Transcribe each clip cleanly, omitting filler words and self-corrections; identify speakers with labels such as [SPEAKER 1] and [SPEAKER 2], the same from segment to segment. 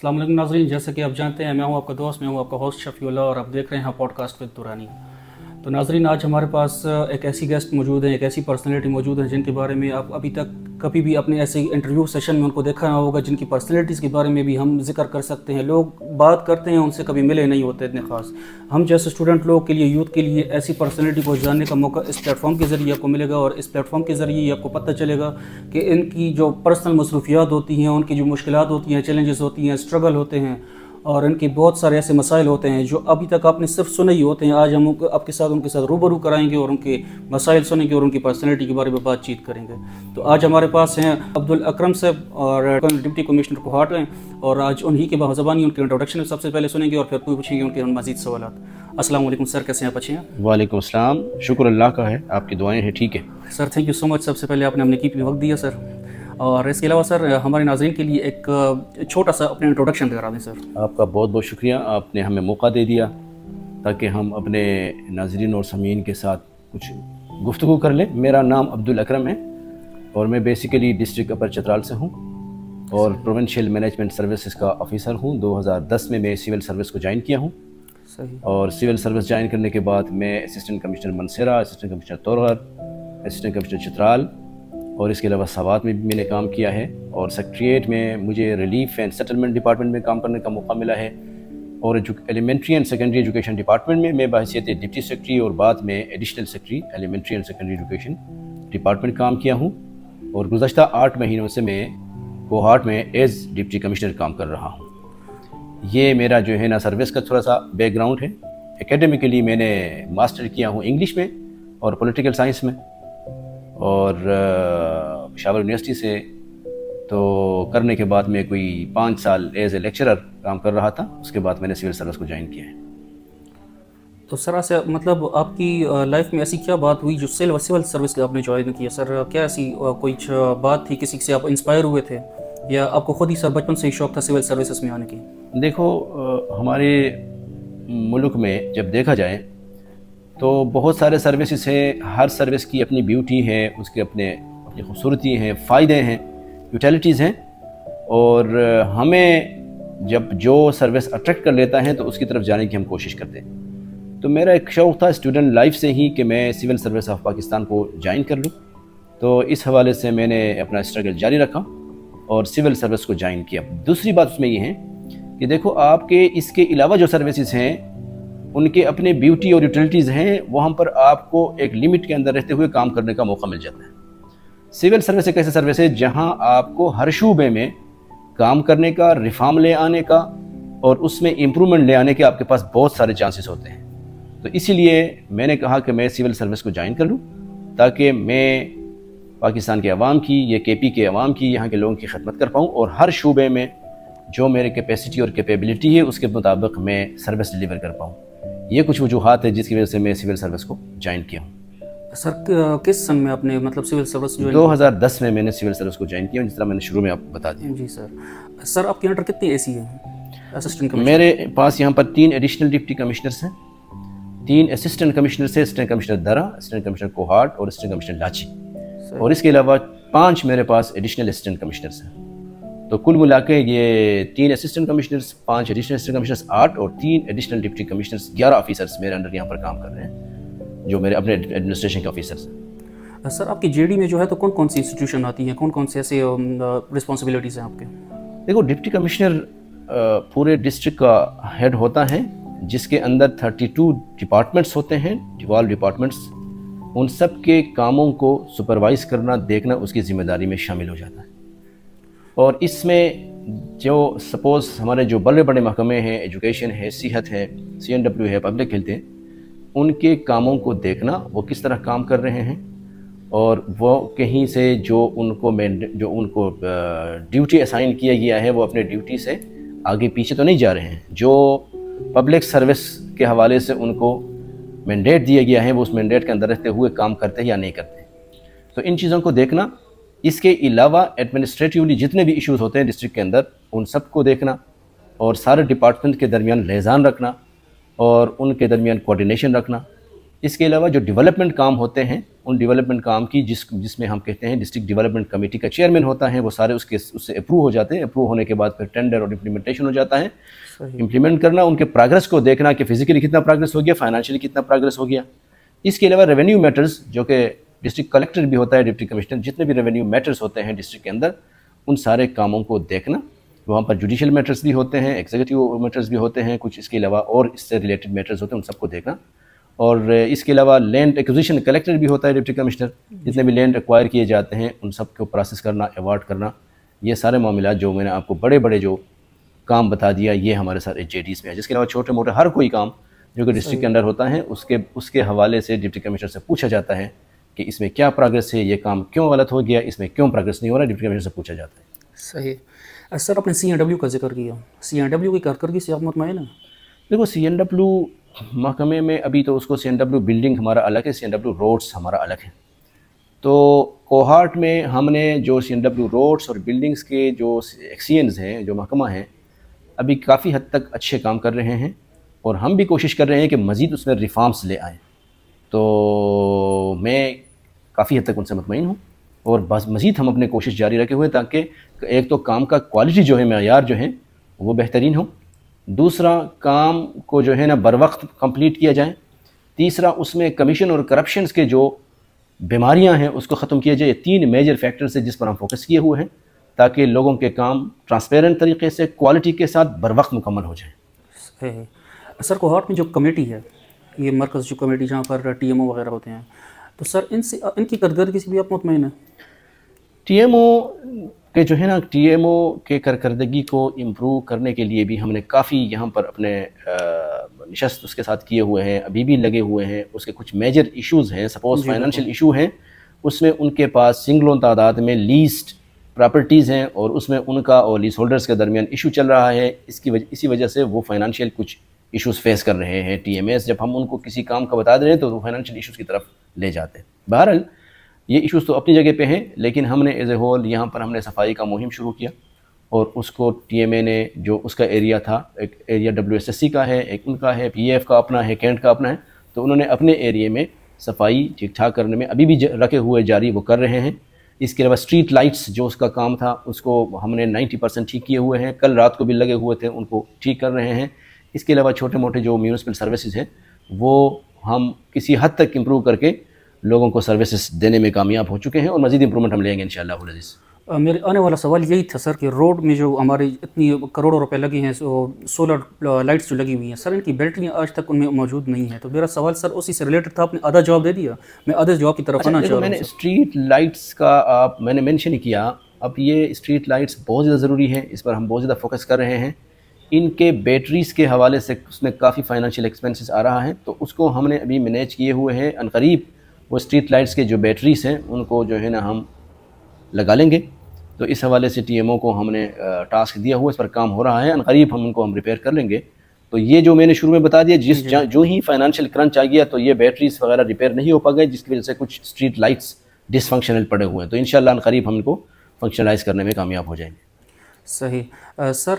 [SPEAKER 1] अस्सलाम वालेकुम नाज़रीन, जैसे कि आप जानते हैं मैं हूं आपका दोस्त, मैं हूं आपका होस्ट शफीउल्लाह और आप देख रहे हैं पॉडकास्ट विद दुरानी। तो नाज़रीन, आज हमारे पास एक ऐसी गेस्ट मौजूद है, एक ऐसी पर्सनैलिटी मौजूद है जिनके बारे में आप अभी तक कभी भी अपने ऐसे इंटरव्यू सेशन में उनको देखा ना होगा, जिनकी पर्सनैलिटीज़ के बारे में भी हम जिक्र कर सकते हैं। लोग बात करते हैं, उनसे कभी मिले नहीं होते इतने ख़ास। हम जैसे स्टूडेंट लोग के लिए, यूथ के लिए ऐसी पर्सनैलिटी को जानने का मौका इस प्लेटफॉर्म के ज़रिए आपको मिलेगा और इस प्लेटफॉर्म के ज़रिए आपको पता चलेगा कि इनकी जो पर्सनल मसरूफियात होती हैं, उनकी जो मुश्किलात होती हैं, चैलेंजेस होती हैं, स्ट्रगल होते हैं और इनके बहुत सारे ऐसे मसाइल होते हैं जो अभी तक आपने सिर्फ सुने ही होते हैं। आज हम आपके साथ उनके साथ रूबरू कराएंगे और उनके मसाइल सुनेंगे और उनकी पर्सनैलिटी के बारे में बातचीत करेंगे। तो आज हमारे पास हैं अब्दुल अकरम साहब और डिप्टी कमिश्नर कोहाट हैं और आज उन्हीं के ज़बानी उनके इंट्रोडक्शन सबसे पहले सुनेंगे और फिर पूछेंगे उनके मज़ीद सवालात। अस्सलाम वालेकुम सर, कैसे हैं आप? अच्छे हैं?
[SPEAKER 2] वालेकुम अस्सलाम, शुक्र अल्लाह का है, आपकी दुआएं हैं। ठीक है
[SPEAKER 1] sir, thank you so much. सबसे पहले आपने हमने की वक्त दिया सर, और इसके अलावा सर हमारे नाज़रीन के लिए एक छोटा सा अपने इंट्रोडक्शन करा दें सर।
[SPEAKER 2] आपका बहुत बहुत शुक्रिया, आपने हमें मौका दे दिया ताकि हम अपने नाज़रीन और समीन के साथ कुछ गुफ्तगू कर लें। मेरा नाम अब्दुल अकरम है और मैं बेसिकली डिस्ट्रिक्ट अपर चतराल से हूँ और प्रोविंशियल मैनेजमेंट सर्विसेज का ऑफिसर हूँ। 2010 में मैं सिविल सर्विस को ज्वाइन किया हूँ।
[SPEAKER 1] सही।
[SPEAKER 2] और सिविल सर्विस ज्वाइन करने के बाद मैं assistant commissioner Mansehra, assistant commissioner Torghar, assistant commissioner Chitral और इसके अलावा सवात में भी मैंने काम किया है। और सेक्रेटरीट में मुझे रिलीफ एंड सेटलमेंट डिपार्टमेंट में काम करने का मौका मिला है और elementary and secondary education department में मैं बहैसियत डिप्टी सेक्रेटरी और बाद में additional secretary elementary and secondary education department काम किया हूँ। और गुज़श्ता 8 महीनों से मैं कोहाट में एज डिप्टी कमिश्नर काम कर रहा हूँ। ये मेरा जो है ना सर्विस का थोड़ा सा बैकग्राउंड है। एकेडमिकली मैंने मास्टर किया हूँ इंग्लिश में और पॉलिटिकल साइंस में और पेशावर यूनिवर्सिटी से। तो करने के बाद मैं कोई 5 साल एज ए लेक्चरर काम कर रहा था। उसके बाद मैंने सिविल सर्विस को ज्वाइन किया है।
[SPEAKER 1] तो सर ऐसे मतलब आपकी लाइफ में ऐसी क्या बात हुई जो सिविल सर्विस आपने ज्वाइन किया सर? क्या ऐसी कोई बात थी, किसी से आप इंस्पायर हुए थे या आपको खुद ही सर बचपन से ही शौक था सिविल सर्विसेज में आने की?
[SPEAKER 2] देखो, हमारे मुल्क में जब देखा जाए तो बहुत सारे सर्विसेज हैं। हर सर्विस की अपनी ब्यूटी है, उसके अपनी खूबसूरती हैं, फ़ायदे हैं, यूटिलिटीज़ हैं। और हमें जब जो सर्विस अट्रैक्ट कर लेता है तो उसकी तरफ जाने की हम कोशिश करते हैं। तो मेरा एक शौक़ था स्टूडेंट लाइफ से ही कि मैं सिविल सर्विस ऑफ पाकिस्तान को ज्वाइन कर लूँ। तो इस हवाले से मैंने अपना स्ट्रगल जारी रखा और सिविल सर्विस को ज्वाइन किया। दूसरी बात उसमें ये है कि देखो, आपके इसके अलावा जो सर्विसेज हैं उनके अपने ब्यूटी और यूटिलिटीज़ हैं, वहाँ पर आपको एक लिमिट के अंदर रहते हुए काम करने का मौका मिल जाता है। सिविल सर्विस एक ऐसे सर्विस है जहाँ आपको हर शूबे में काम करने का, रिफॉर्म ले आने का और उसमें इम्प्रूवमेंट ले आने के आपके पास बहुत सारे चांसेस होते हैं। तो इसीलिए मैंने कहा कि मैं सिविल सर्विस को ज्वाइन कर लूँ ताकि मैं पाकिस्तान के अवाम की, ये केपी के अवाम की, यहाँ के लोगों की खिदमत कर पाऊँ और हर शूबे में जो मेरे कैपेसिटी और कैपेबिलिटी है उसके मुताबिक मैं सर्विस डिलीवर कर पाऊँ। ये कुछ वजूहात है जिसकी वजह से मैं सिविल सर्विस को ज्वाइन किया हूँ।
[SPEAKER 1] सर किस सन में आपने मतलब सिविल सर्विस ज्वाइन?
[SPEAKER 2] 2010 में मैंने सिविल सर्विस को ज्वाइन किया, जिस तरह मैंने शुरू में आपको बता दिया।
[SPEAKER 1] जी सर। सर आपके अंडर कितनी एसी है असिस्टेंट कमिश्नर?
[SPEAKER 2] मेरे पास यहाँ पर 3 एडिशनल डिप्टी कमिश्नर्स हैं, 3 असिस्टेंट कमिश्नर से, असिस्टेंट कमिश्नर दरा, असिस्टेंट कमिश्नर कोहाट और असिस्टेंट कमिश्नर लाची। और इसके अलावा 5 मेरे पास एडिशनल असिस्टेंट कमिश्नर्स हैं। तो कुल मिला के ये 3 assistant commissioners, 5 additional assistant commissioners, 8 और 3 एडिशनल डिप्टी कमिश्नर्स, 11 ऑफिसर्स मेरे अंडर यहाँ पर काम कर रहे हैं जो मेरे अपने एडमिनिस्ट्रेशन के ऑफिसर्स हैं।
[SPEAKER 1] सर आपकी जेडी में जो है तो कौन कौन सी इंस्टीट्यूशन आती है, कौन कौन से ऐसे रिस्पॉन्सिबिलिटीज़ हैं आपके?
[SPEAKER 2] देखो, डिप्टी कमिश्नर पूरे डिस्ट्रिक्ट का हेड होता है जिसके अंदर 32 डिपार्टमेंट्स होते हैं, 12 डिपार्टमेंट्स। उन सब के कामों को सुपरवाइज़ करना, देखना उसकी ज़िम्मेदारी में शामिल हो जाता है। और इसमें जो सपोज़ हमारे जो बड़े बड़े महकमे हैं, एजुकेशन है, सेहत है, CNW है, पब्लिक हेल्थ है, उनके कामों को देखना, वो किस तरह काम कर रहे हैं और वो कहीं से जो उनको ड्यूटी असाइन किया गया है वो अपने ड्यूटी से आगे पीछे तो नहीं जा रहे हैं। जो पब्लिक सर्विस के हवाले से उनको मैंडेट दिया गया है वो उस मैंडेट के अंदर रहते हुए काम करते हैं या नहीं करते। तो इन चीज़ों को देखना, इसके अलावा एडमिनिस्ट्रेटिवली जितने भी इश्यूज़ होते हैं डिस्ट्रिक्ट के अंदर उन सब को देखना और सारे डिपार्टमेंट के दरमियान लिहाज़ान रखना और उनके दरमियान कोऑर्डिनेशन रखना। इसके अलावा जो डेवलपमेंट काम होते हैं उन डेवलपमेंट काम की जिसमें हम कहते हैं डिस्ट्रिक्ट डेवलपमेंट कमेटी का चेयरमैन होता है, वो सारे उससे अप्रूव हो जाते हैं। अप्रूव होने के बाद फिर टेंडर और इम्प्लीमेंटेशन हो जाता है। इम्प्लीमेंट करना, उनके प्रोग्रेस को देखना कि फिजिकली कितना प्रोग्रेस हो गया, फाइनेंशियली कितना प्रोग्रेस हो गया। इसके अलावा रेवेन्यू मैटर्स, जो कि डिस्ट्रिक्ट कलेक्टर भी होता है, डिप्टी कमिश्नर, जितने भी रेवेन्यू मैटर्स होते हैं डिस्ट्रिक्ट के अंदर, उन सारे कामों को देखना। वहाँ पर जुडिशियल मैटर्स भी होते हैं, एग्जीक्यूटिव मैटर्स भी होते हैं कुछ, इसके अलावा और इससे रिलेटेड मैटर्स होते हैं, उन सबको देखना। और इसके अलावा लैंड एक्विजिशन कलेक्टर भी होता है, डिप्टी कमिश्नर, जितने भी लैंड एक्वायर किए जाते हैं उन सब को प्रोसेस करना, अवार्ड करना। ये सारे मामला जो मैंने आपको बड़े बड़े जो काम बता दिया, ये हमारे साथ एचजेडीज़ में है। जिसके अलावा छोटे मोटे हर कोई काम जो कि डिस्ट्रिक्ट के अंदर होता है, उसके हवाले से डिप्टी कमिश्नर से पूछा जाता है कि इसमें क्या प्रोग्रेस है, ये काम क्यों गलत हो गया, इसमें क्यों प्रोग्रेस नहीं हो रहा, डिप्टी कमिश्नर से पूछा जाता है।
[SPEAKER 1] सही। सर, आपने CNW का जिक्र किया, CNW की कारकर्दगी से आप मुतमईन हैं?
[SPEAKER 2] देखो, CNW महकमे में अभी तो उसको CNW बिल्डिंग हमारा अलग है, CNW रोड्स हमारा अलग है। तो कोहाट में हमने जो CNW रोड्स और बिल्डिंग्स के जो एक्सीएंस हैं, जो महकमा हैं, अभी काफ़ी हद तक अच्छे काम कर रहे हैं और हम भी कोशिश कर रहे हैं कि मज़ीद उसमें रिफॉर्म्स ले आएँ। तो मैं काफ़ी हद तक उनसे मुतमईन हूँ और बस मज़ीद हम अपने कोशिश जारी रखे हुए हैं ताकि एक तो काम का क्वालिटी जो है, मेयार जो है वो बेहतरीन हो, दूसरा काम को जो है ना बर वक्त कंप्लीट किया जाए, तीसरा उसमें कमीशन और करप्शंस के जो बीमारियां हैं उसको ख़त्म किया जाए। 3 मेजर फैक्टर्स है जिस पर हम फोकस किए हुए हैं ताकि लोगों के काम ट्रांसपेरेंट तरीके से क्वालिटी के साथ बर वक्त मुकम्मल हो जाए।
[SPEAKER 1] सर, कोहाट में जो कमेटी है, ये मरकज़ जो कमेटी जहाँ पर TMO वगैरह होते हैं, तो सर इनकी कारकर्दगी से भी आप मुतमईन हैं?
[SPEAKER 2] TMO के जो है ना, TMO के कारकर्दगी को इम्प्रूव करने के लिए भी हमने काफ़ी यहाँ पर अपने निशस्त उसके साथ किए हुए हैं, अभी भी लगे हुए हैं। उसके कुछ मेजर इश्यूज़ हैं, सपोज़ फाइनेंशियल इशू हैं, उसमें उनके पास सिंगलों तादाद में लीस्ट प्रॉपर्टीज़ हैं और उसमें उनका और लीज होल्डर्स के दरमियान इशू चल रहा है। इसी वजह से वो फाइनेंशियल कुछ इश्यूज़ फेस कर रहे हैं। TMS जब हम उनको किसी काम का बता दे रहे हैं तो वो फाइनेंशियल इशूज़ की तरफ ले जाते हैं। बहरहाल ये इश्यूज़ तो अपनी जगह पे हैं, लेकिन हमने एज ए होल यहाँ पर हमने सफाई का मुहिम शुरू किया और उसको TMA ने जो उसका एरिया था, एक एरिया WSSC का है, एक उनका है, PF का अपना है, कैंट का अपना है, तो उन्होंने अपने एरिया में सफाई ठीक ठाक करने में अभी भी रखे हुए जारी वो कर रहे हैं। इसके अलावा स्ट्रीट लाइट्स जो उसका काम था उसको हमने 90% ठीक किए हुए हैं, कल रात को भी लगे हुए थे, उनको ठीक कर रहे हैं। इसके अलावा छोटे मोटे जो म्यूनिसिपल सर्विसेज हैं वो हम किसी हद तक इम्प्रूव करके लोगों को सर्विसेज देने में कामयाब हो चुके हैं और मज़ीद इंप्रूवमेंट हम लेंगे इंशाअल्लाह अज़ीज़।
[SPEAKER 1] मेरे आने वाला सवाल यही था सर कि रोड में जो हमारी इतनी करोड़ों रुपए लगे हैं, सोलर लाइट्स जो लगी हुई हैं सर, इनकी बैटरियाँ आज तक उनमें मौजूद नहीं है। तो मेरा सवाल सर उसी से रिलेटेड था, आपने आधा जवाब दे दिया, मैं आधे जवाब की तरफ आना चाह रहा हूँ।
[SPEAKER 2] मैंने स्ट्रीट लाइट्स का मैंने मेंशन किया, अब ये स्ट्रीट लाइट्स बहुत ज़्यादा ज़रूरी है, इस पर हम बहुत ज़्यादा फोकस कर रहे हैं। इनके बैटरीज़ के हवाले से उसमें काफ़ी फाइनेंशियल एक्सपेंसेस आ रहा है, तो उसको हमने अभी मैनेज किए हुए हैं। अनकरीब वो स्ट्रीट लाइट्स के जो बैटरीज़ हैं उनको जो है ना हम लगा लेंगे। तो इस हवाले से TMO को हमने टास्क दिया हुआ, इस पर काम हो रहा है, अनकरीब हम उनको रिपेयर कर लेंगे। तो ये जो मैंने शुरू में बता दिया, जो ही फाइनेंशियल क्रंच आ गया तो ये बैटरीज वगैरह रिपेयर नहीं हो पा गए, जिसकी वजह से कुछ स्ट्रीट लाइट्स डिसफंक्शनल पड़े हुए हैं। तो इंशाल्लाह अनकरीब हम इनको फंक्शनलाइज करने में कामयाब हो जाएंगे।
[SPEAKER 1] सही। सर,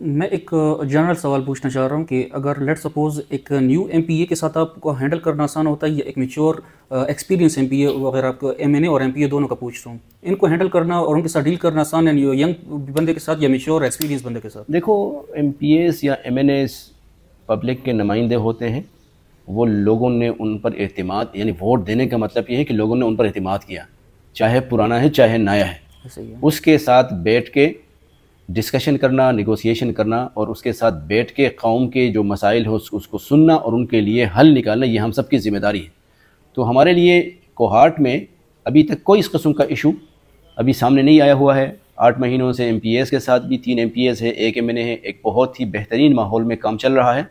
[SPEAKER 1] मैं एक जनरल सवाल पूछना चाह रहा हूँ कि अगर लेट सपोज़ एक न्यू MPA के साथ आपको हैंडल करना आसान होता है या एक मैच्योर एक्सपीरियंस MPA वगैरह, आपको MNA और MPA दोनों का पूछ रहा हूँ, इनको हैंडल करना और उनके साथ डील करना आसान है यंग बंदे के साथ या मैच्योर एक्सपीरियंस बंदे के साथ?
[SPEAKER 2] देखो, MPAs या MNAs पब्लिक के नुमाइंदे होते हैं, वो लोगों ने उन पर एतमाद, यानी वोट देने का मतलब ये है कि लोगों ने उन पर एतमाद किया, चाहे पुराना है चाहे नया है, उसके साथ बैठ के डिस्कशन करना, नेगोशिएशन करना और उसके साथ बैठ के कौम के जो मसाइल हो उसको सुनना और उनके लिए हल निकालना, ये हम सब की ज़िम्मेदारी है। तो हमारे लिए कोहाट में अभी तक कोई इस किस्म का इशू अभी सामने नहीं आया हुआ है। 8 महीनों से MPAs के साथ भी 3 MPAs है, 1 MNA है, एक बहुत ही बेहतरीन माहौल में काम चल रहा है।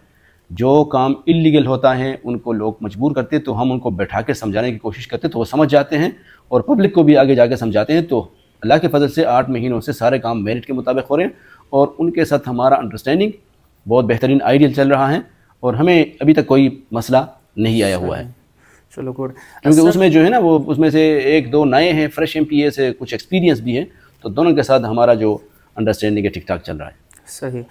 [SPEAKER 2] जो काम इल्लीगल होता है उनको लोग मजबूर करते तो हम उनको बैठा के समझाने की कोशिश करते तो वो समझ जाते हैं और पब्लिक को भी आगे जाके समझाते हैं। तो अल्लाह के फजल से 8 महीनों से सारे काम मेरिट के मुताबिक हो रहे हैं और उनके साथ हमारा अंडरस्टैंडिंग बहुत बेहतरीन आइडियल चल रहा है और हमें अभी तक कोई मसला नहीं आया हुआ है।
[SPEAKER 1] चलो गुड।
[SPEAKER 2] क्योंकि उसमें जो है ना वो उसमें से 1-2 नए हैं, फ्रेश MPA से, कुछ एक्सपीरियंस भी है, तो दोनों के साथ हमारा जो अंडरस्टैंडिंग है ठीक ठाक चल रहा है।
[SPEAKER 1] सही।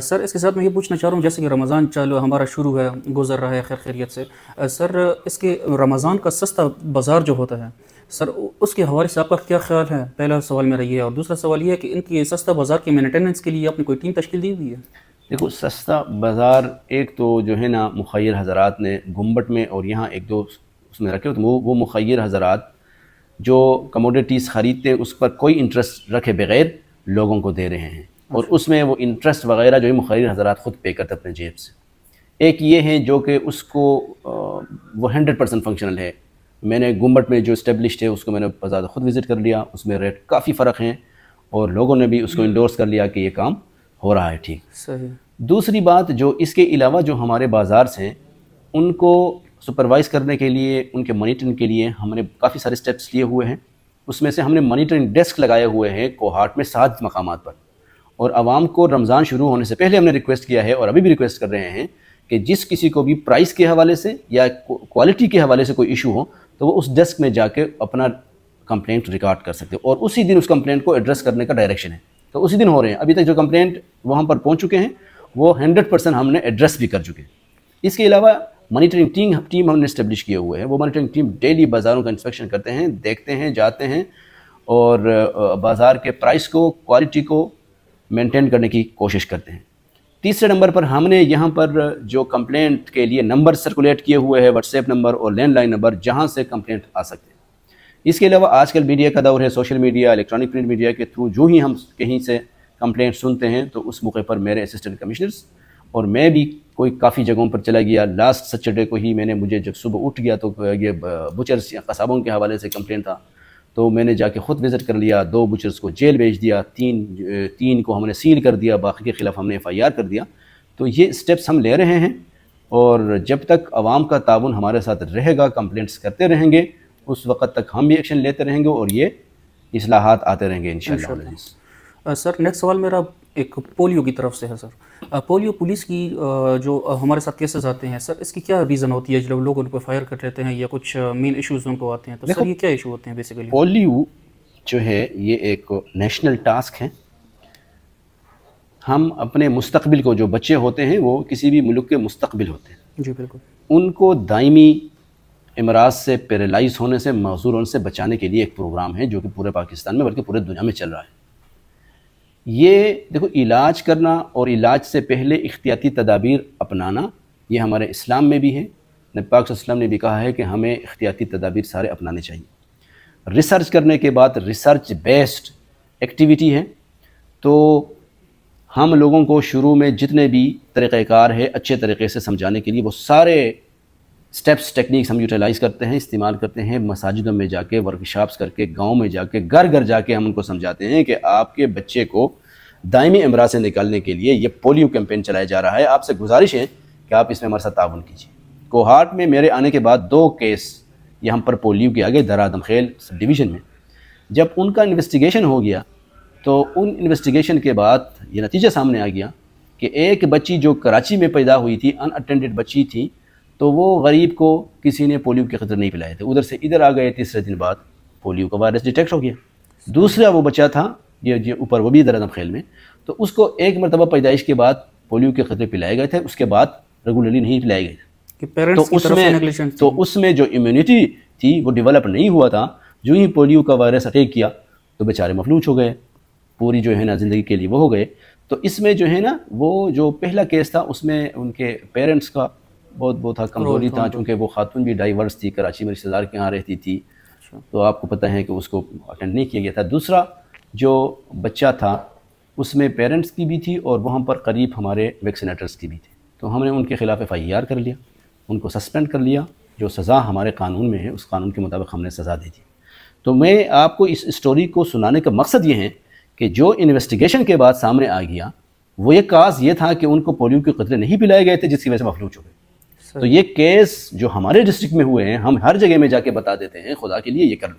[SPEAKER 1] सर इसके साथ मैं ये पूछना चाह रहा हूँ, जैसे कि रमज़ान चालू हमारा शुरू है, गुजर रहा है खैर खैरियत से। सर इसके रमज़ान का सस्ता बाज़ार जो होता है सर, उसके हवाले से आपका क्या ख्याल है? पहला सवाल मेरा ये है, और दूसरा सवाल ये है कि इनकी सस्ता बाज़ार की मेंटेनेंस के लिए आपने कोई टीम तश्कील दी हुई है?
[SPEAKER 2] देखो, सस्ता बाज़ार एक तो जो है ना मुखय्यर हज़रात ने गुम्बट में और यहाँ एक दो उसमें रखे, तो वो मुखय्यर हज़रात जो कमोडिटीज़ ख़रीदते उस पर कोई इंटरेस्ट रखे बग़ैर लोगों को दे रहे हैं, और उसमें वो इंटरेस्ट वग़ैरह जो है मुखय्यर हज़रात ख़ुद पे करते अपने जेब से। एक ये है जो कि उसको वो 100% फंक्शनल है। मैंने गुम्बट में जो इस्टेब्लिश्ड है उसको मैंने बाज़ार ख़ुद विज़िट कर लिया, उसमें रेट काफ़ी फ़र्क हैं और लोगों ने भी उसको इंडोर्स कर लिया कि ये काम हो रहा है ठीक।
[SPEAKER 1] सही।
[SPEAKER 2] दूसरी बात, जो इसके अलावा जो हमारे बाज़ार हैं उनको सुपरवाइज़ करने के लिए, उनके मॉनिटरिंग के लिए हमने काफ़ी सारे स्टेप्स लिए हुए हैं। उसमें से हमने मॉनिटरिंग डेस्क लगाए हुए हैं कोहाट में 7 मकामात पर, और आवाम को रमज़ान शुरू होने से पहले हमने रिक्वेस्ट किया है और अभी भी रिक्वेस्ट कर रहे हैं कि जिस किसी को भी प्राइस के हवाले से या क्वालिटी के हवाले से कोई इशू हो तो वो उस डेस्क में जाके अपना कंप्लेंट रिकॉर्ड कर सकते हो, और उसी दिन उस कंप्लेंट को एड्रेस करने का डायरेक्शन है। तो उसी दिन हो रहे हैं। अभी तक जो कंप्लेंट वहाँ पर पहुँच चुके हैं वो 100% हमने एड्रेस भी कर चुके हैं। इसके अलावा मॉनिटरिंग टीम हमने इस्टेब्लिश किए हुए हैं। वो मॉनिटरिंग टीम डेली बाज़ारों का इंस्पेक्शन करते हैं, देखते हैं, जाते हैं और बाज़ार के प्राइस को, क्वालिटी को मेंटेन करने की कोशिश करते हैं। तीसरे नंबर पर हमने यहाँ पर जो कंप्लेंट के लिए नंबर सर्कुलेट किए हुए हैं, व्हाट्सएप नंबर और लैंडलाइन नंबर, जहाँ से कंप्लेंट आ सकते हैं। इसके अलावा आजकल मीडिया का दौर है, social media, electronic print media के थ्रू जो ही हम कहीं से कंप्लेंट सुनते हैं तो उस मौके पर मेरे असिस्टेंट कमिश्नर्स और मैं भी कोई काफ़ी जगहों पर चला गया। लास्ट सैटरडे को ही मुझे जब सुबह उठ गया तो ये बुचर्स या कसाबों के हवाले से कंप्लेंट था, तो मैंने जाके ख़ुद विज़िट कर लिया। 2 बुचर्स को जेल भेज दिया, तीन को हमने सील कर दिया, बाकी के ख़िलाफ़ हमने FIR कर दिया। तो ये स्टेप्स हम ले रहे हैं, और जब तक आवाम का ताउन हमारे साथ रहेगा, कंप्लेंट्स करते रहेंगे, उस वक़्त तक हम भी एक्शन लेते रहेंगे और ये इस्लाहात आते रहेंगे इंशाअल्लाह।
[SPEAKER 1] सर नेक्स्ट सवाल मेरा एक पोलियो की तरफ से है। सर पोलियो पुलिस की जो हमारे साथ केसेस आते हैं सर, इसकी क्या रीज़न होती है जब लोग उन पर फायर कर लेते हैं या कुछ मेन इश्यूज उनको आते हैं, तो सर ये क्या इशू होते हैं बेसिकली?
[SPEAKER 2] पोलियो जो है ये एक नेशनल टास्क है। हम अपने मुस्तकबिल को, जो बच्चे होते हैं वो किसी भी मुल्क के मुस्तकबिल होते हैं
[SPEAKER 1] जी बिल्कुल,
[SPEAKER 2] उनको दायमी इमराज से, पैरालाइज होने से, माजूर होने से बचाने के लिए एक प्रोग्राम है जो कि पूरे पाकिस्तान में बल्कि पूरे दुनिया में चल रहा है। ये देखो, इलाज करना और इलाज से पहले इख्तियाती तदाबीर अपनाना ये हमारे इस्लाम में भी है। नबी पाक सल्लल्लाहु अलैहि वसल्लम ने भी कहा है कि हमें इख्तियाती तदाबीर सारे अपनाने चाहिए। रिसर्च करने के बाद रिसर्च बेस्ड एक्टिविटी है, तो हम लोगों को शुरू में जितने भी तरीक़ाकार है अच्छे तरीक़े से समझाने के लिए वो सारे स्टेप्स, टेक्निक्स हम यूटिलाइज़ करते हैं, इस्तेमाल करते हैं। मसाजिदों में जाके, वर्कशॉप्स करके, गांव में जाके, घर घर जाके हम उनको समझाते हैं कि आपके बच्चे को दायमी इमराज से निकालने के लिए ये पोलियो कैंपेन चलाया जा रहा है। आपसे गुजारिश है कि आप इसमें हमारे साथ ताउन कीजिए। कोहाट में मेरे आने के बाद 2 केस यहाँ पर पोलियो के आगे दर आदम खेल सब डिवीज़न में, जब उनका इन्वेस्टिगेशन हो गया तो उन इन्वेस्टिगेशन के बाद ये नतीजा सामने आ गया कि एक बच्ची जो कराची में पैदा हुई थी, अनअटेंडेड बच्ची थी, तो वो गरीब को किसी ने पोलियो के खतरे नहीं पिलाए थे, उधर से इधर आ गए। तीसरे दिन बाद पोलियो का वायरस डिटेक्ट हो गया। दूसरा वो बच्चा था ये ऊपर, वो भी दर आदम खेल में, तो उसको एक मरतबा पैदाइश के बाद पोलियो के खतरे पिलाए गए थे, उसके बाद रेगुलरली नहीं पिलाए गए थे। तो उसमें जो इम्यूनिटी थी वो डेवलप नहीं हुआ था। जो ही पोलियो का वायरस अटैक किया तो बेचारे मफलूज हो गए, पूरी जो है ना ज़िंदगी के लिए वो हो गए। तो इसमें जो है ना, वो जो पहला केस था उसमें उनके पेरेंट्स का बहुत वो था, कमज़ोरी था, चूँकि वो खातून भी डाइवर्स थी, कराची में रिश्तेदार के यहाँ रहती थी, तो आपको पता है कि उसको अटेंड नहीं किया गया था। दूसरा जो बच्चा था उसमें पेरेंट्स की भी थी और वहाँ पर करीब हमारे वैक्सीनेटर्स की भी थी, तो हमने उनके ख़िलाफ़ FIR कर लिया, उनको सस्पेंड कर लिया। जो सज़ा हमारे कानून में है उस कानून के मुताबिक हमने सज़ा दे दी। तो मैं आपको इस स्टोरी को सुनाने का मकसद ये है कि जो इन्वेस्टिगेशन के बाद सामने आ गया वो ये काज ये था कि उनको पोलियो के खतरे नहीं पिलाए गए थे, जिसकी वजह से मफलूज हो गए। तो ये केस जो हमारे डिस्ट्रिक्ट में हुए हैं, हम हर जगह में जाके बता देते हैं खुदा के लिए ये कर लो।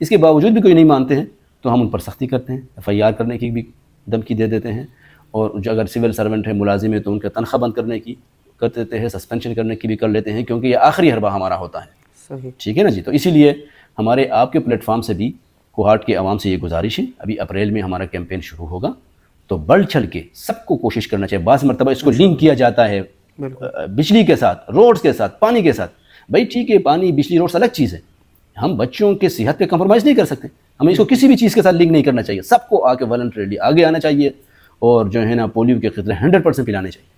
[SPEAKER 2] इसके बावजूद भी कोई नहीं मानते हैं तो हम उन पर सख्ती करते हैं, FIR करने की भी धमकी दे देते हैं, और जो अगर सिविल सर्वेंट है, मुलाजिम है, तो उनका तनख्वाह बंद करने की कर देते हैं, सस्पेंशन करने की भी कर लेते हैं, क्योंकि ये आखिरी हरबा हमारा होता है।
[SPEAKER 1] सही, ठीक
[SPEAKER 2] है ना जी। तो इसीलिए हमारे आपके प्लेटफॉर्म से भी कोहाट के आवाम से ये गुजारिश है, अभी अप्रैल में हमारा कैंपेन शुरू होगा तो बढ़ चढ़ के सबको कोशिश करना चाहिए। बास मरतबा इसको लिंक किया जाता है बिजली के साथ, रोड्स के साथ, पानी के साथ। भाई ठीक है, पानी बिजली रोड्स अलग चीज़ है, हम बच्चों के सेहत पे कंप्रोमाइज़ नहीं कर सकते, हमें इसको किसी भी चीज़ के साथ लिंक नहीं करना चाहिए। सबको आके वॉलंटरीली आगे आना चाहिए और जो है ना पोलियो के खतरे 100% पिलाने चाहिए।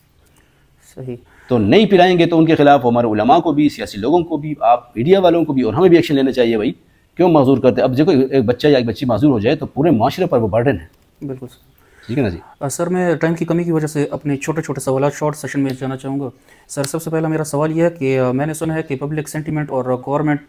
[SPEAKER 1] सही।
[SPEAKER 2] तो नहीं पिलाएंगे तो उनके खिलाफ हमारे उलमा को भी, सियासी लोगों को भी, आप मीडिया वालों को भी और हमें भी एक्शन लेना चाहिए। भाई क्यों माजूर करते हैं? अब देखो एक बच्चा या एक बच्ची माजूर हो जाए तो पूरे माशरे पर वो बर्डन है।
[SPEAKER 1] बिल्कुल
[SPEAKER 2] ठीक है ना जी।
[SPEAKER 1] सर, मैं टाइम की कमी की वजह से अपने छोटे छोटे सवाल शॉर्ट सेशन में जाना चाहूँगा। सर, सबसे पहला मेरा सवाल यह है कि मैंने सुना है कि पब्लिक सेंटीमेंट और गवर्नमेंट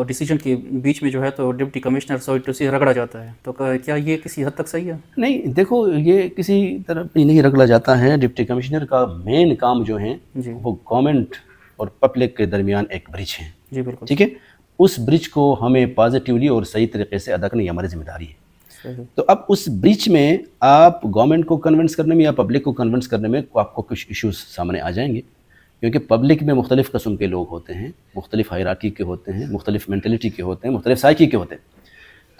[SPEAKER 1] डिसीजन के बीच में जो है तो डिप्टी कमिश्नर से रगड़ा जाता है, तो क्या ये किसी हद तक सही है?
[SPEAKER 2] नहीं, देखो ये किसी तरफ नहीं रगड़ा जाता है। डिप्टी कमिश्नर का मेन काम जो है वो गवर्नमेंट और पब्लिक के दरमियान एक ब्रिज है।
[SPEAKER 1] जी बिल्कुल।
[SPEAKER 2] ठीक है, उस ब्रिज को हमें पॉजिटिवली और सही तरीके से अदा करनी हमारी जिम्मेदारी है। तो अब उस ब्रिज में आप गवर्नमेंट को कन्विंस करने में या पब्लिक को कन्विंस करने में आपको कुछ इश्यूज सामने आ जाएंगे, क्योंकि पब्लिक में मुख्तलिफ़ किस्म के लोग होते हैं, मुख्तलिफ़ हायरार्की के होते हैं, मुख्तलिफ़ मेंटलिटी के होते हैं, मुख्तलिफ़ साइकी के होते हैं।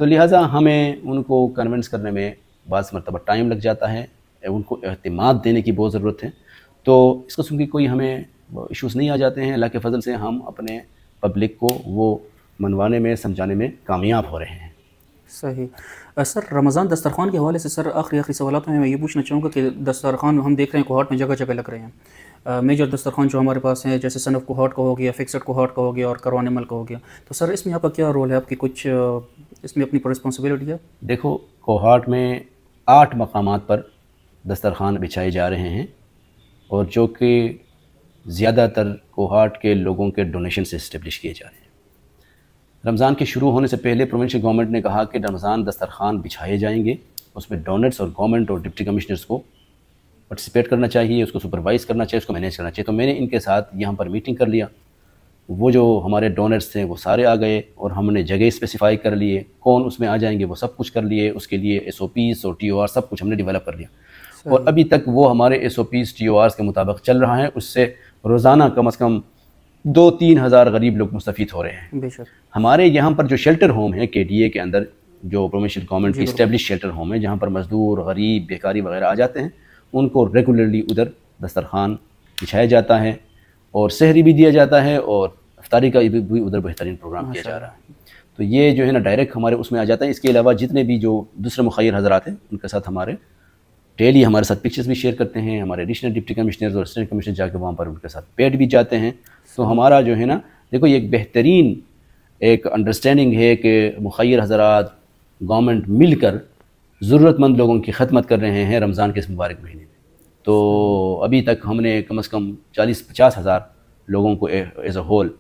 [SPEAKER 2] तो लिहाजा हमें उनको कन्विंस करने में बाज़ मरतबा टाइम लग जाता है, उनको एहतिमाद देने की बहुत ज़रूरत है। तो इस किस्म की कोई हमें इश्यूज़ नहीं आ जाते हैं। अल्लाह के फजल से हम अपने पब्लिक को वो मनवाने में, समझाने में कामयाब हो रहे हैं।
[SPEAKER 1] सही। सर, रमज़ान दस्तरखान के हवाले से सर आखिरी सवालात में मैं ये पूछना चाहूँगा कि दस्तरखान हम देख रहे हैं कोहॉर्ट में जगह जगह लग रहे हैं। मेजर दस्तरखान जो हमारे पास हैं, जैसे सनफ कोहॉर्ट का हो गया, फिक्सड कोहॉर्ट का हो गया और करवाने मल का हो गया, तो सर इसमें आपका क्या रोल है? आपकी कुछ इसमें अपनी रिस्पॉन्सिबिलिटी है?
[SPEAKER 2] देखो, कोहॉर्ट में 8 मकामात पर दस्तरखान बिछाए जा रहे हैं और जो कि ज़्यादातर कोहॉर्ट के लोगों के डोनेशन से इस्टेब्लिश किए जा रहे हैं। रमज़ान के शुरू होने से पहले प्रोविंशियल गवर्नमेंट ने कहा कि रमज़ान दस्तरखान बिछाए जाएंगे, उसमें डोनर्स और गवर्नमेंट और डिप्टी कमिश्नर्स को पार्टिसिपेट करना चाहिए, उसको सुपरवाइज़ करना चाहिए, उसको मैनेज करना चाहिए। तो मैंने इनके साथ यहाँ पर मीटिंग कर लिया। वो जो हमारे डोनर्स थे वो सारे आ गए और हमने जगह स्पेसिफाई कर लिए, कौन उसमें आ जाएंगे वो सब कुछ कर लिए। उसके लिए SOPs और TOR सब कुछ हमने डेवलप कर लिया और अभी तक वो हमारे SOPs TORs के मुताबिक चल रहा है। उससे रोज़ाना कम से कम 2-3 हज़ार गरीब लोग मुस्तफ़ीद हो रहे हैं।
[SPEAKER 1] बेशक।
[SPEAKER 2] हमारे यहाँ पर जो शेल्टर होम है KDA के अंदर, जो प्रोविंशियल गवर्नमेंट की इस्टेब्लिश शेल्टर होम है, जहाँ पर मजदूर, गरीब, बेकारी वगैरह आ जाते हैं, उनको रेगुलरली उधर दस्तरखान बिछाया जाता है और सहरी भी दिया जाता है और इफ्तारी का भी उधर बेहतरीन प्रोग्राम किया जा रहा है। तो ये जो है ना डायरेक्ट हमारे उसमें आ जाता है। इसके अलावा जितने भी जो दूसरे मुखैर हज़रात हैं उनके साथ हमारे डेली हमारे साथ पिक्चर्स भी शेयर करते हैं। हमारे एडिशनल डिप्टी कमिश्नर्स और असिस्टेंट कमिश्नर जाके वहाँ पर उनके साथ पेड भी जाते हैं। तो हमारा जो है ना, देखो ये एक बेहतरीन एक अंडरस्टैंडिंग है कि मुखैर हज़रात गवर्नमेंट मिलकर ज़रूरतमंद लोगों की खदमत कर रहे हैं रमज़ान के इस मुबारक महीने में। तो अभी तक हमने कम से कम 40-50 हज़ार लोगों को एज अ होल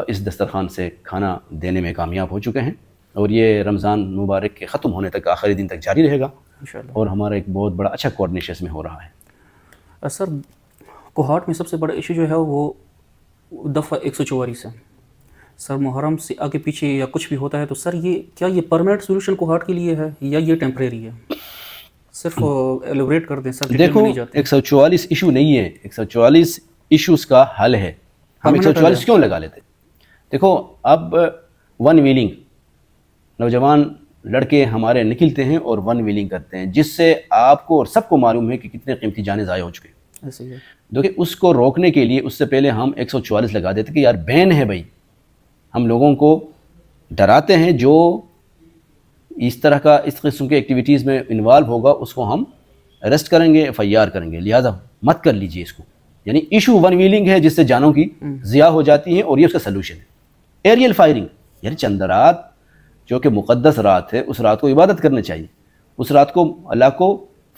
[SPEAKER 2] इस दस्तरखान से खाना देने में कामयाब हो चुके हैं और ये रमज़ान मुबारक के ख़त्म होने तक, आखिरी दिन तक जारी रहेगा और हमारा एक बहुत बड़ा अच्छा कोऑर्डिनेशन में हो रहा है।
[SPEAKER 1] सर, कोहॉर्ट में सबसे बड़ा इशू जो है वो दफ़ा 144 है। सर, मुहर्रम से आगे पीछे या कुछ भी होता है तो सर ये क्या ये परमानेंट सोल्यूशन कोहॉर्ट के लिए है या ये टेम्परेरी है? सिर्फ एलोबरेट कर दें सर।
[SPEAKER 2] देखो, 144 इशू नहीं है, 144 इशूज़ का हल है। हम 144 क्यों लगा लेते? देखो, अब वन व्हीलिंग नौजवान लड़के हमारे निकलते हैं और वन व्हीलिंग करते हैं, जिससे आपको और सबको मालूम है कि कितने कीमती जाने ज़ाया हो चुके हैं।
[SPEAKER 1] ऐसे ही
[SPEAKER 2] देखिए, उसको रोकने के लिए उससे पहले हम 144 लगा देते कि यार बैन है भाई, हम लोगों को डराते हैं, जो इस तरह का इस किस्म की एक्टिविटीज़ में इन्वॉल्व होगा उसको हम अरेस्ट करेंगे, FIR करेंगे, लिहाजा मत कर लीजिए इसको। यानी इशू वन व्हीलिंग है जिससे जानों की ज़िया हो जाती है और ये उसका सलूशन है। एरियल फायरिंग, यानी चंद रात जो कि मुक़द्दस रात है, उस रात को इबादत करनी चाहिए, उस रात को अल्लाह को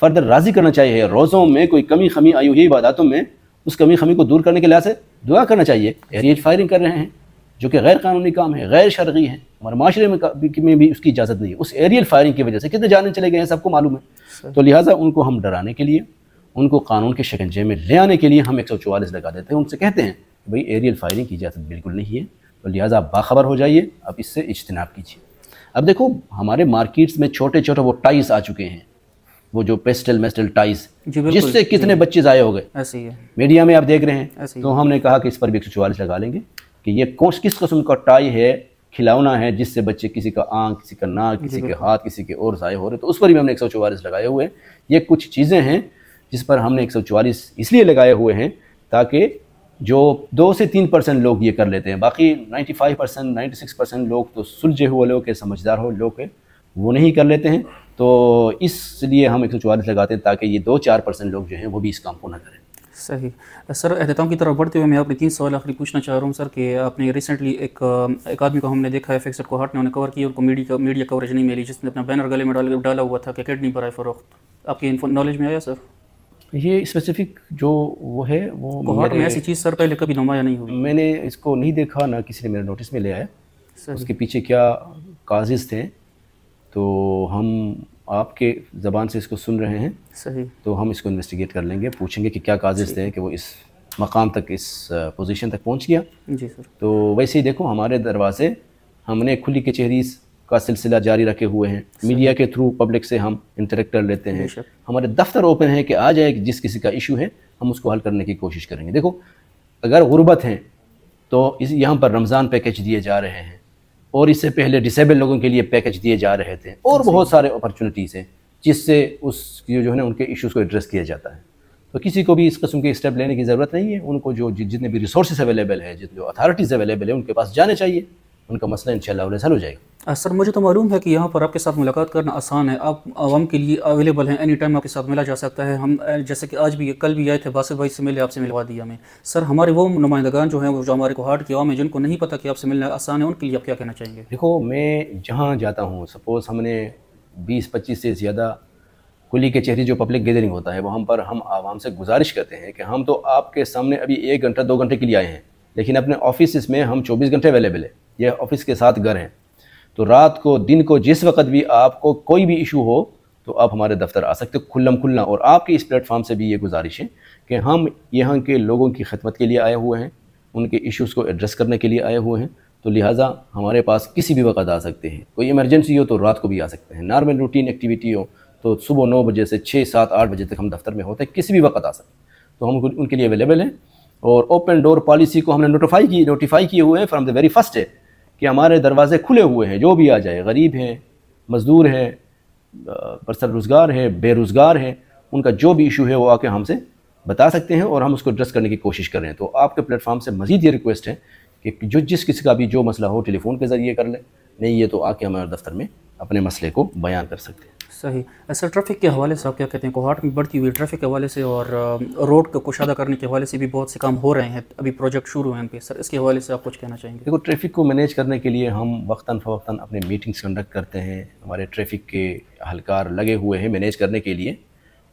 [SPEAKER 2] फर्दर राज़ी करना चाहिए। रोज़ों में कोई कमी खमी आई हुई इबादतों में, उस कमी खमी को दूर करने के लिहाज से दुआ करना चाहिए। एरियल फायरिंग कर रहे हैं जो कि गैर कानूनी काम है, गैर शरई है, हमारे माशरे में भी उसकी इजाज़त नहीं है। उस एरियल फायरिंग की वजह से कितने जाने चले गए हैं सबको मालूम है। तो लिहाजा उनको हम डराने के लिए, उनको कानून के शिकंजे में ले आने के लिए हम 144 लगा देते हैं। उनसे कहते हैं भाई एरियल फायरिंग की इजाज़त बिल्कुल नहीं है, तो लिहाजा आप बाखबर हो जाइए, आप इससे इज्तनाब कीजिए। अब देखो, हमारे मार्केट्स में छोटे छोटे वो टाइस आ चुके हैं, वो जो पेस्टल मेस्टल टाइस, जिससे कितने बच्चे ज़ाया हो गए।
[SPEAKER 1] ऐसे ही है,
[SPEAKER 2] मीडिया में आप देख रहे हैं। तो हमने कहा कि इस पर भी 144 लगा लेंगे कि ये किस किस्म का टाई है खिलौना है जिससे बच्चे किसी का आँख, किसी का नाक, किसी के हाथ, किसी के और ज़ाये हो रहे, तो उस पर भी हमने 144 लगाए हुए हैं। ये कुछ चीज़ें हैं जिस पर हमने 144 इसलिए लगाए हुए हैं ताकि जो 2 से 3% लोग ये कर लेते हैं, बाकी 95% 96% लोग तो सुलझे हुए लोग के, समझदार हो लोग के, वो नहीं कर लेते हैं। तो इसलिए हम 144 लगाते हैं ताकि ये 2-4% लोग जो हैं वो भी इस काम को ना करें।
[SPEAKER 1] सही सर, एहतमाम की तरफ बढ़ते हुए मैं आपने 3 सवाल आखिरी पूछना चाह रहा हूँ सर कि आपने रिसेंटली एक आदमी को हमने देखा है फिक्सड कोहार्ट ने उन्हें कवर किया, उनको मीडिया कवरेज नहीं मिली, जिसने अपना बैनर गले में डाला हुआ था कि किडनी बराए फ़रोख्त। आपकी नॉलेज में आया सर?
[SPEAKER 2] ये स्पेसिफिक जो वो है वो
[SPEAKER 1] कोहार्ट में ऐसी चीज़ सर पहले कभी नुमाया नहीं हुई।
[SPEAKER 2] मैंने इसको नहीं देखा, ना किसी ने मेरे नोटिस में ले आया उसके पीछे क्या काजेज़ थे, तो हम आपके ज़बान से इसको सुन रहे हैं।
[SPEAKER 1] सही, तो
[SPEAKER 2] हम इसको इन्वेस्टिगेट कर लेंगे, पूछेंगे कि क्या काजेज़ थे कि वो इस मकाम तक, इस पोजीशन तक पहुंच गया।
[SPEAKER 1] जी सर।
[SPEAKER 2] तो वैसे ही देखो, हमारे दरवाजे हमने खुली कचहरी का सिलसिला जारी रखे हुए हैं, मीडिया के थ्रू पब्लिक से हम इंटरेक्ट कर लेते हैं, हमारे दफ्तर ओपन है कि आ जाए, जिस किसी का इशू है हम उसको हल करने की कोशिश करेंगे। देखो, अगर गुर्बत है तो इस यहाँ पर रमज़ान पैकेज दिए जा रहे हैं, और इससे पहले डिसेबल लोगों के लिए पैकेज दिए जा रहे थे, और बहुत सारे अपॉर्चुनिटीज़ हैं जिससे उसकी जो है ना उनके इश्यूज़ को एड्रेस किया जाता है। तो किसी को भी इस किस्म के स्टेप लेने की ज़रूरत नहीं है। उनको जो जितने भी रिसोर्सेज अवेलेबल है, जो अथॉरिटीज़ अवेलेबल है, उनके पास जाने चाहिए, उनका मसला इंशाअल्लाह हल हो जाएगा।
[SPEAKER 1] सर, मुझे तो मालूम है कि यहाँ पर आपके साथ मुलाकात करना आसान है, आप आवाम के लिए अवेलेबल हैं, एनी टाइम आपके साथ मिला जा सकता है। हम जैसे कि आज भी, कल भी आए थे, बासित भाई से मिले, आपसे मिलवा दिया हमें। सर, हमारे वो नुमाइंदगान जो हैं, वो जो हमारे कोहार्ट की आवाम है, जिनको नहीं पता कि आपसे मिलना आसान है, उनके लिए आप क्या कहना चाहेंगे?
[SPEAKER 2] देखो, मैं जहाँ जाता हूँ, सपोज़ हमने 20-25 से ज़्यादा कुली के चेहरे जो पब्लिक गैदरिंग होता है, वहाँ पर हम आवाम से गुजारिश करते हैं कि हम तो आपके सामने अभी 1 घंटा 2 घंटे के लिए आए हैं, लेकिन अपने ऑफिस में हम 24 घंटे अवेलेबल है। यह ऑफिस के साथ घर हैं, तो रात को, दिन को, जिस वक्त भी आपको कोई भी इशू हो तो आप हमारे दफ्तर आ सकते हो खुल्लम खुल्ला। और आपके इस प्लेटफॉर्म से भी ये गुजारिश है कि हम यहाँ के लोगों की खिदमत के लिए आए हुए हैं, उनके इश्यूज़ को एड्रेस करने के लिए आए हुए हैं, तो लिहाजा हमारे पास किसी भी वक्त आ सकते हैं। कोई इमरजेंसी हो तो रात को भी आ सकते हैं, नॉर्मल रूटीन एक्टिविटी हो तो सुबह 9 बजे से 6, 7, 8 बजे तक हम दफ्तर में होते हैं, किसी भी वक्त आ सकते हैं, तो हम उनके लिए अवेलेबल हैं। और ओपन डोर पॉलिसी को हमने नोटिफाई किए हुए हैं from the very first day कि हमारे दरवाजे खुले हुए हैं, जो भी आ जाए, गरीब हैं, मज़दूर है, बरसर रोज़गार है, बेरोज़गार है, उनका जो भी इशू है वो आके हमसे बता सकते हैं और हम उसको एड्रेस करने की कोशिश कर रहे हैं। तो आपके प्लेटफॉर्म से मज़ीद ये रिक्वेस्ट है कि जिस किसी का भी जो मसला हो टेलीफोन के ज़रिए कर ले, नहीं ये तो आके हमारे दफ्तर में अपने मसले को बयान कर सकते हैं।
[SPEAKER 1] सही। सर, ट्रैफिक के हवाले से आप क्या कहते हैं? कोहार्ट में बढ़ती हुई ट्रैफिक के हवाले से और रोड को कुशादा करने के हवाले से भी बहुत से काम हो रहे हैं, अभी प्रोजेक्ट शुरू हैं पे। सर, इसके हवाले से आप कुछ कहना चाहेंगे?
[SPEAKER 2] देखो, ट्रैफिक को मैनेज करने के लिए हम वक्तन फ़वक्तन अपने मीटिंग्स कंडक्ट करते हैं, हमारे ट्रैफिक के अहलकार लगे हुए हैं मैनेज करने के लिए,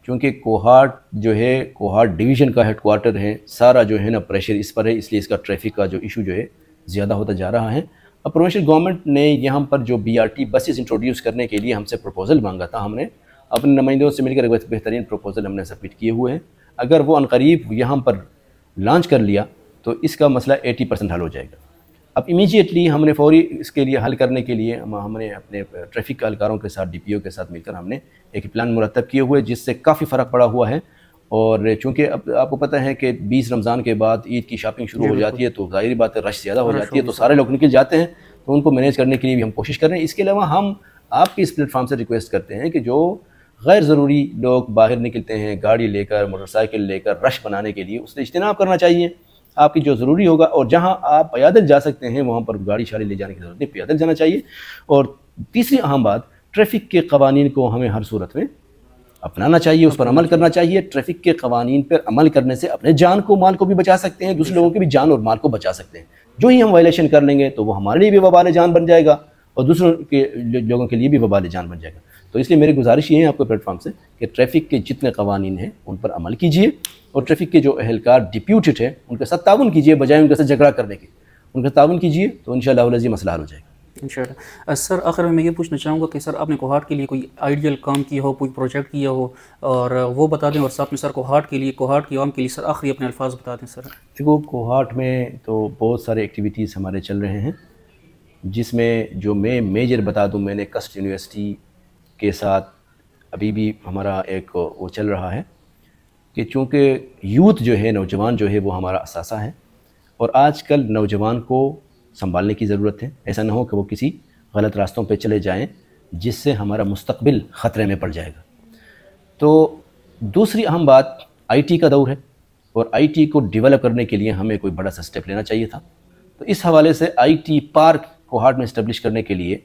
[SPEAKER 2] क्योंकि कोहार्ट जो है, कोहार्ट डिवीज़न का हेडक्वार्टर है, सारा जो है ना प्रेशर इस पर है, इसलिए इसका ट्रैफिक का जो इशू जो है ज़्यादा होता जा रहा है। अब प्रोविंशियल गवर्नमेंट ने यहाँ पर जो BRT बसेस इंट्रोड्यूस करने के लिए हमसे प्रपोज़ल मांगा था, हमने अपने नुमाइंदों से मिलकर एक बेहतरीन प्रपोज़ल हमने सबमिट किए हुए हैं। अगर वो अनकरीब यहाँ पर लॉन्च कर लिया तो इसका मसला 80% हल हो जाएगा। अब इमीडिएटली हमने फौरी इसके लिए हल करने के लिए हमने अपने ट्रैफिक एहलकारों के साथ, DPO के साथ मिलकर हमने एक प्लान मुरतब किए हुए, जिससे काफ़ी फ़र्क पड़ा हुआ है। और चूँकि अब आपको पता है कि 20 रमज़ान के बाद ईद की शॉपिंग शुरू हो जाती है, तो ज़ाहिर बात है रश ज़्यादा हो जाती है, तो सारे लोग निकल जाते हैं, तो उनको मैनेज करने के लिए भी हम कोशिश कर रहे हैं। इसके अलावा हम आपके इस प्लेटफॉर्म से रिक्वेस्ट करते हैं कि जो गैर ज़रूरी लोग बाहर निकलते हैं गाड़ी लेकर, मोटरसाइकिल लेकर, रश बनाने के लिए, उससे इज्तिनाब करना चाहिए। आपकी जो ज़रूरी होगा, और जहाँ आप पैदल जा सकते हैं वहाँ पर गाड़ी शाड़ी ले जाने की ज़रूरत नहीं, पैदल जाना चाहिए। और तीसरी अहम बात, ट्रैफिक के कवानीन को हमें हर सूरत में अपनाना चाहिए, उस पर अमल करना चाहिए। ट्रैफिक के कवानीन पर अमल करने से अपने जान को, माल को भी बचा सकते हैं, दूसरे लोगों की भी जान और माल को बचा सकते हैं। जो ही हम वायलेशन कर लेंगे तो वो हमारे लिए भी वबाल जान बन जाएगा और दूसरों के लोगों के लिए भी वबाल जान बन जाएगा। तो इसलिए मेरी गुजारिश ये है आपके प्लेटफॉर्म से कि ट्रैफिक के जितने कवानीन हैं उन पर अमल कीजिए, और ट्रैफिक के जो अहलकार डिप्यूटेड है उनके साथ ताउन कीजिए, बजाय उनके साथ झगड़ा करने के, उनका ताउन कीजिए, तो इंशाअल्लाह मसला हल हो जाएगा
[SPEAKER 1] इंशाअल्लाह। सर, आखिर में मैं ये पूछना चाहूँगा कि सर, आपने कोहार्ट के लिए कोई आइडियल काम किया हो, कोई प्रोजेक्ट किया हो, और वो बता दें, और साथ में सर कोहार्ट के लिए, कोहार्ट की आवाम के लिए सर आखिरी अपने अल्फाज बता दें। सर,
[SPEAKER 2] देखो, कोहार्ट में तो बहुत सारे एक्टिविटीज़ हमारे चल रहे हैं, जिसमें जो मैं मेजर बता दूँ, मैंने कस्ट यूनिवर्सिटी के साथ अभी भी हमारा एक वो चल रहा है कि चूँकि यूथ जो है, नौजवान जो है, वो हमारा असासा है, और आजकल नौजवान को संभालने की ज़रूरत है। ऐसा ना हो कि वो किसी गलत रास्तों पे चले जाएं जिससे हमारा मुस्तकबिल ख़तरे में पड़ जाएगा। तो दूसरी अहम बात आईटी का दौर है और आईटी को डेवलप करने के लिए हमें कोई बड़ा सा स्टेप लेना चाहिए था। तो इस हवाले से आईटी पार्क कोहाट में इस्टेब्लिश करने के लिए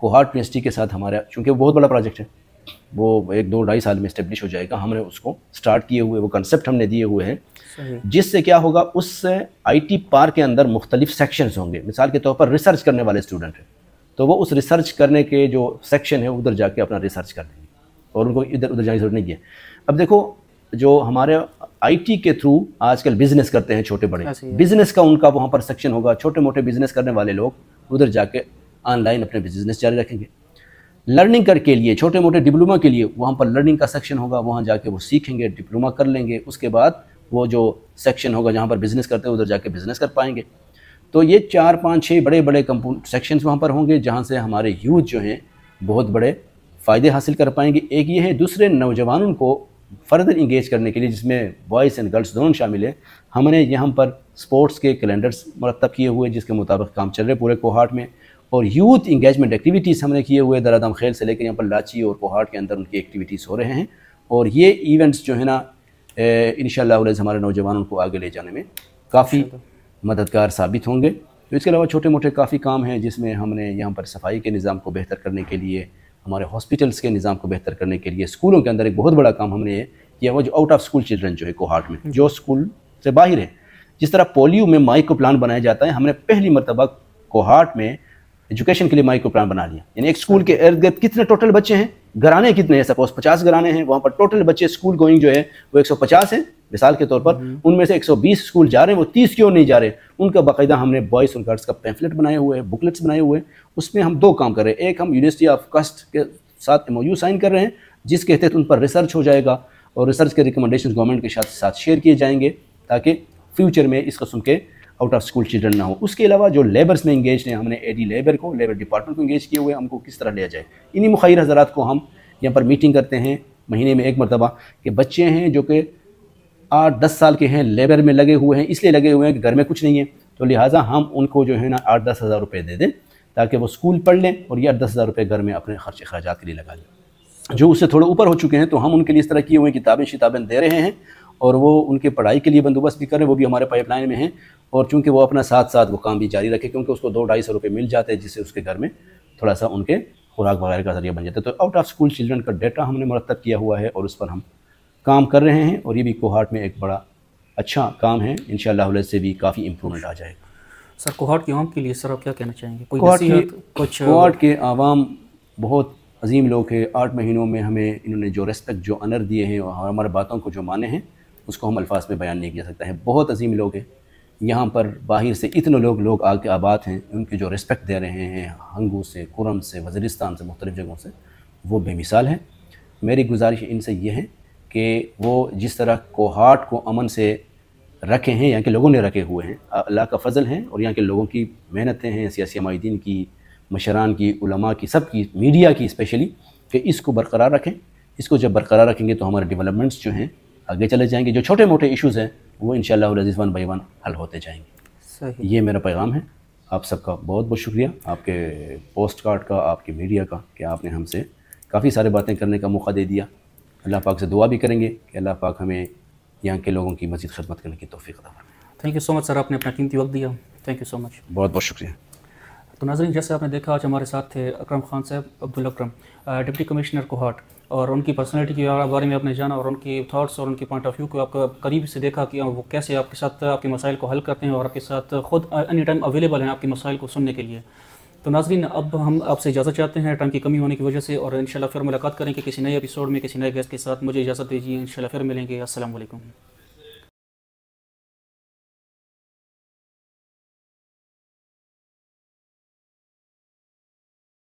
[SPEAKER 2] कोहाट यूनिवर्सिटी के साथ हमारा, चूँकि वो बहुत बड़ा प्रोजेक्ट है, वो 1-2-2.5 साल में इस्टेब्लिश हो जाएगा, हमने उसको स्टार्ट किए हुए, वो कंसेप्ट हमने दिए हुए हैं, जिससे क्या होगा, उससे आईटी पार्क के अंदर मुख्तलिफ सेक्शंस होंगे। मिसाल के तौर पर रिसर्च करने वाले स्टूडेंट हैं तो वो उस रिसर्च करने के जो सेक्शन है उधर जाके अपना रिसर्च कर लेंगे और उनको इधर उधर जाने की जरूरत नहीं है। अब देखो, जो हमारे आईटी के थ्रू आजकल बिजनेस करते हैं छोटे बड़े, बिजनेस का उनका वहाँ पर सेक्शन होगा, छोटे मोटे बिजनेस करने वाले लोग उधर जाके ऑनलाइन अपने बिजनेस जारी रखेंगे। लर्निंग के लिए, छोटे मोटे डिप्लोमा के लिए वहाँ पर लर्निंग का सेक्शन होगा, वहाँ जाके वो सीखेंगे, डिप्लोमा कर लेंगे, उसके बाद वो जो सेक्शन होगा जहाँ पर बिज़नेस करते हैं उधर जाके बिज़नेस कर पाएंगे। तो ये 4-5-6 बड़े बड़े सेक्शंस वहाँ पर होंगे जहाँ से हमारे यूथ जो हैं बहुत बड़े फ़ायदे हासिल कर पाएंगे। एक ये है, दूसरे नौजवानों को फर्दर इंगेज करने के लिए, जिसमें बॉयज़ एंड गर्ल्स दोनों शामिल हैं, हमने यहाँ पर स्पोर्ट्स के कैलेंडर्स मरतब किए हुए जिसके मुताबिक काम चल रहे पूरे कोहाट में, और यूथ इंगेजमेंट एक्टिविटीज़ हमने किए हुए दरादम खेल से लेकर यहाँ पर लाची और कोहाट के अंदर उनकी एक्टिविटीज़ हो रहे हैं। और ये इवेंट्स जो है ना इंशाअल्लाह हमारे नौजवानों को आगे ले जाने में काफ़ी मददगार साबित होंगे। तो इसके अलावा छोटे मोटे काफ़ी काम हैं जिसमें हमने यहाँ पर सफाई के निज़ाम को बेहतर करने के लिए, हमारे हॉस्पिटल्स के निज़ाम को बेहतर करने के लिए, स्कूलों के अंदर एक बहुत बड़ा काम हमने किया हुआ, जो आउट ऑफ स्कूल चिल्ड्रन जो है कोहाट में, जो स्कूल से बाहर है, जिस तरह पोलियो में माइक्रो प्लान बनाया जाता है, हमने पहली मरतबा कोहाट में एजुकेशन के लिए माइक्रो प्लान बना लिया। यानी एक स्कूल के इर्द गिर्द कितने टोटल बच्चे हैं, घराने कितने हैं, सपोज 50 घराने हैं, वहाँ पर टोटल बच्चे स्कूल गोइंग जो है वो 150 हैं मिसाल के तौर पर, उनमें से 120 स्कूल जा रहे हैं, वो 30 क्यों नहीं जा रहे, उनका बाकायदा हमने बॉयज़ और गर्ल्स का पैम्फलेट बनाए हुए हैं, बुकलेट्स बनाए हुए हैं। उसमें हम 2 काम कर रहे हैं, एक हम यूनिवर्सिटी ऑफ कस्ट के साथ MOU साइन कर रहे हैं जिसके तहत उन पर रिसर्च हो जाएगा और रिसर्च के रिकमेंडेशन गवर्नमेंट के साथ शेयर किए जाएंगे ताकि फ्यूचर में इस किस्म के आउट ऑफ स्कूल चिल्ड्रन ना हो। उसके अलावा जो लेबर्स में इंगेज हैं, हमने AD लेबर को, लेबर डिपार्टमेंट को इंगेज किए हुए, हमको किस तरह लिया जाए। इन्हीं मुखिर हज़रात को हम यहाँ पर मीटिंग करते हैं महीने में एक मरतबा, कि बच्चे हैं जो कि 8-10 साल के हैं, लेबर में लगे हुए हैं, इसलिए लगे हुए हैं कि घर में कुछ नहीं है, तो लिहाजा हम उनको जो है ना 8-10 हज़ार रुपये दे दें ताकि वो स्कूल पढ़ लें और ये 8-10 हज़ार रुपये घर में अपने खर्च अखराजात के लिए लगा लें। जो उससे थोड़े ऊपर हो चुके हैं तो हम उनके लिए इस तरह किए हुए किताबें दे रहे हैं और वो उनके पढ़ाई के लिए बंदोबस्त भी कर रहे हैं, वो भी हमारे पाइपलाइन में हैं। और चूँकि वो अपना साथ साथ वो काम भी जारी रखे, क्योंकि उसको 200-250 रुपये मिल जाते हैं जिससे उसके घर में थोड़ा सा उनके खुराक वगैरह का जरिया बन जाता है। तो आउट ऑफ स्कूल चिल्ड्रन का डाटा हमने मरतब किया हुआ है और उस पर हम काम कर रहे हैं और ये भी कोहाट में एक बड़ा अच्छा काम है। इंशाअल्लाह से भी काफ़ी इम्प्रूवमेंट आ जाएगा।
[SPEAKER 1] सर, कोहाट के आवाम के लिए सर आप क्या कहना चाहेंगे?
[SPEAKER 2] कोहाट के आवाम बहुत अजीम लोग हैं। 8 महीनों में हमें इन्होंने जो रेस्पेक्ट, जो ऑनर दिए हैं और हमारे बातों को जो माने हैं उसको हम अल्फाज में बयान नहीं किया सकता है। बहुत अजीम लोग हैं यहाँ पर, बाहर से इतने लोग आके आबाद हैं, उनकी जो रिस्पेक्ट दे रहे हैं हंगू से, कुरम से, वज़ीरिस्तान से, मुख्तलिफ़ जगहों से, वो बेमिसाल है। मेरी गुजारिश इनसे ये है कि वो जिस तरह कोहाट को अमन से रखे हैं, यहाँ के लोगों ने रखे हुए हैं, अल्लाह का फ़ज़ल है और यहाँ के लोगों की मेहनतें हैं, सियासी माहिदीन की, मशरान की, उलमा की, सब की, मीडिया की स्पेशली, कि इसको बरकरार रखें। इसको जब बरकरार रखेंगे तो हमारे डेवलपमेंट्स जो हैं आगे चले जाएंगे। जो छोटे मोटे इश्यूज़ हैं वो इंशाअल्लाह वन बाई वन हल होते जाएंगे।
[SPEAKER 1] सही।
[SPEAKER 2] ये मेरा पैगाम है। आप सबका बहुत बहुत शुक्रिया, आपके पोस्ट कार्ड का, आपकी मीडिया का, कि आपने हमसे काफ़ी सारी बातें करने का मौका दे दिया। अल्लाह पाक से दुआ भी करेंगे कि अल्लाह पाक हमें यहाँ के लोगों की मज़ीद खिदमत करने की तौफ़ीक़ अता फरमाए।
[SPEAKER 1] Thank you so much sir, आपने अपना कीमती वक्त दिया। थैंक यू सो मच,
[SPEAKER 2] बहुत बहुत शुक्रिया।
[SPEAKER 1] तो नाज़रीन, जैसे आपने देखा आज हमारे साथ थे अकरम खान साहब, अब्दुल अकरम, डिप्टी कमिश्नर कोहाट, और उनकी पर्सनैलिटी के बारे में आपने जाना और उनकी थॉट्स और उनके पॉइंट ऑफ व्यू को आपका करीब से देखा कि वो कैसे आपके साथ आपके मसाइल को हल करते हैं और आपके साथ ख़ुद एनी टाइम अवेलेबल हैं आपके मसाइल को सुनने के लिए। तो नाज़रीन, अब हम आपसे इजाज़त चाहते हैं टाइम की कमी होने की वजह से, और इंशाल्लाह फिर मुलाकात करेंगे किसी नए एपिसोड में किसी नए गेस्ट के साथ। मुझे इजाज़त दीजिए, इंशाल्लाह फिर मिलेंगे। अस्सलाम वालेकुम।